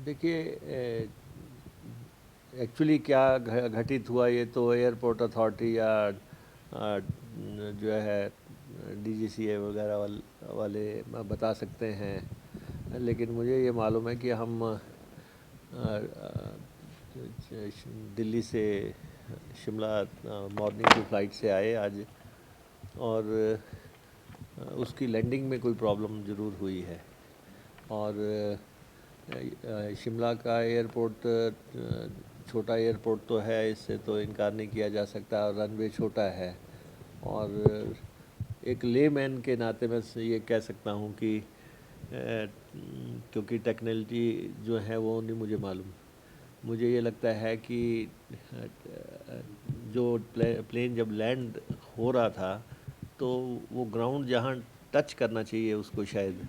देखिए, एक्चुअली क्या घटित हुआ ये तो एयरपोर्ट अथॉरिटी या जो है डीजीसीए वगैरह वाले बता सकते हैं। लेकिन मुझे ये मालूम है कि हम दिल्ली से शिमला मॉर्निंग की फ़्लाइट से आए आज, और उसकी लैंडिंग में कोई प्रॉब्लम ज़रूर हुई है। और शिमला का एयरपोर्ट छोटा एयरपोर्ट तो है, इससे तो इनकार नहीं किया जा सकता, और रनवे छोटा है। और एक लेमैन के नाते मैं ये कह सकता हूँ कि क्योंकि टेक्नोलॉजी जो है वो नहीं मुझे मालूम, मुझे ये लगता है कि जो प्लेन जब लैंड हो रहा था तो वो ग्राउंड जहाँ टच करना चाहिए उसको, शायद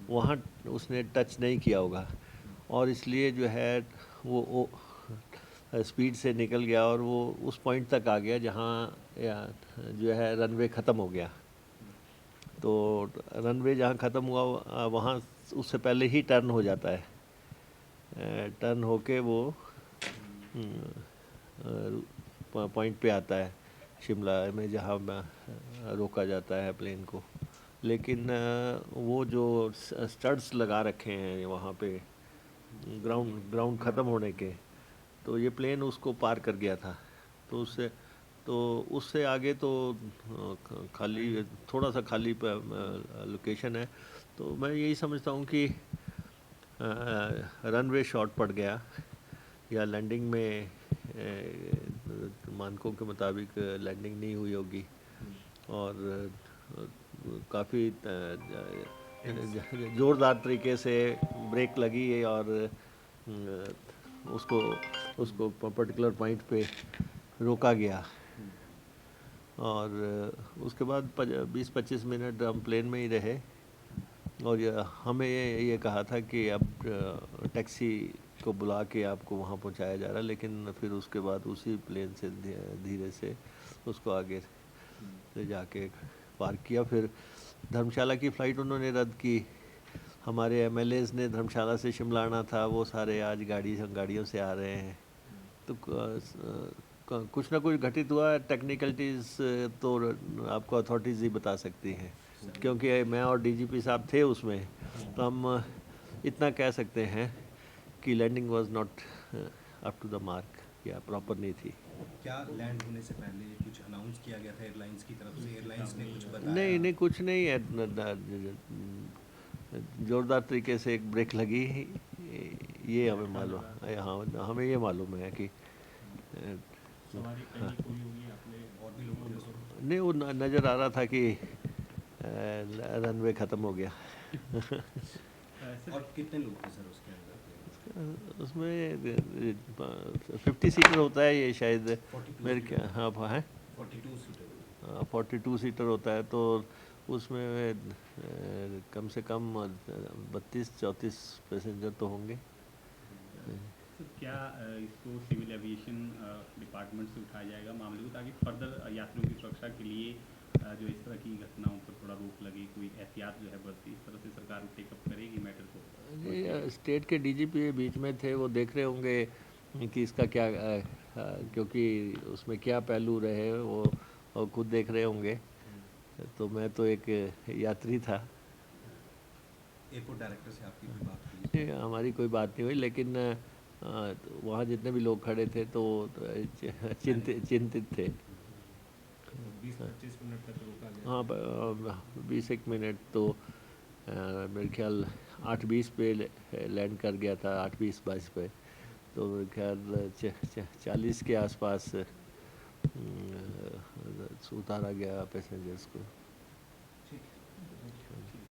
वहाँ उसने टच नहीं किया होगा, और इसलिए जो है वो स्पीड से निकल गया और वो उस पॉइंट तक आ गया जहाँ जो है रनवे ख़त्म हो गया। तो रनवे जहाँ ख़त्म हुआ वहाँ उससे पहले ही टर्न हो जाता है। टर्न होके वो पॉइंट पे आता है शिमला में, जहाँ रोका जाता है प्लेन को। लेकिन वो जो स्टड्स लगा रखे हैं वहाँ पे ग्राउंड ख़त्म होने के, तो ये प्लेन उसको पार कर गया था। तो उससे आगे तो खाली, थोड़ा सा खाली लोकेशन है। तो मैं यही समझता हूँ कि रनवे शॉर्ट पड़ गया, या लैंडिंग में मानकों के मुताबिक लैंडिंग नहीं हुई होगी, और काफ़ी ज़ोरदार तरीके से ब्रेक लगी है, और उसको उसको पर्टिकुलर पॉइंट पे रोका गया। और उसके बाद 20-25 मिनट हम प्लेन में ही रहे, और हमें ये कहा था कि अब टैक्सी को बुला के आपको वहाँ पहुँचाया जा रहा है, लेकिन फिर उसके बाद उसी प्लेन से धीरे से उसको आगे ले जाके पार्क किया। फिर धर्मशाला की फ़्लाइट उन्होंने रद्द की। हमारे एमएलएज ने धर्मशाला से शिमला आना था, वो सारे आज गाड़ियों से आ रहे हैं। तो कुछ ना कुछ घटित हुआ। टेक्निकलिटीज़ तो आपको अथॉरिटीज़ ही बता सकती हैं, क्योंकि मैं और डीजीपी साहब थे उसमें। तो हम इतना कह सकते हैं कि landing was not up to the mark, या प्रॉपर नहीं थी। क्या लैंड होने से पहले कुछ अनाउंस किया गया था एयरलाइंस की तरफ से? एयरलाइंस ने कुछ नहीं बताया? नहीं, कुछ नहीं है। ज़ोरदार तरीके से एक ब्रेक लगी, ये हमें मालूम, हाँ हमें ये मालूम है कि सवारी हाँ, पैनिक हुई होगी, आपने और भी लोगों ने उसमें? नहीं, वो नज़र आ रहा था कि रनवे ख़त्म हो गया। सर। और कितने लोग थे सर उसके अंदर प्लेन उसमें 50 सीटर होता है ये शायद, 42 मेरे क्या, सीटर हाँ है, 42 सीटर 42 सीटर होता है। तो उसमें कम से कम 32-34 पैसेंजर तो होंगे। सर, क्या इसको सिविल एविएशन डिपार्टमेंट से उठाया जाएगा मामले को, ताकि फर्दर यात्रियों की सुरक्षा के लिए जो इस तरह की घटनाओं पर थोड़ा रोक लगे, कोई एहतियात जो है बरती, इस तरह से सरकार टेकअप करेगी मैटर को? ये स्टेट के डीजीपी बीच में थे, वो देख रहे होंगे कि इसका क्या क्योंकि उसमें क्या पहलू रहे वो खुद देख रहे होंगे। तो मैं तो एक यात्री था। एयरपोर्ट डायरेक्टर से आपकी कोई बात हुई? ये हमारी कोई बात नहीं हुई, लेकिन वहाँ जितने भी लोग खड़े थे तो चिंतित चिंतित थे। 20-25 मिनट तक रोका गया? हाँ, 20 एक मिनट तो मेरे ख्याल 8:20 पे लैंड कर गया था, 8:20-22 पे। तो मेरे ख्याल 40 के आसपास उतारा गया पैसेंजर्स को।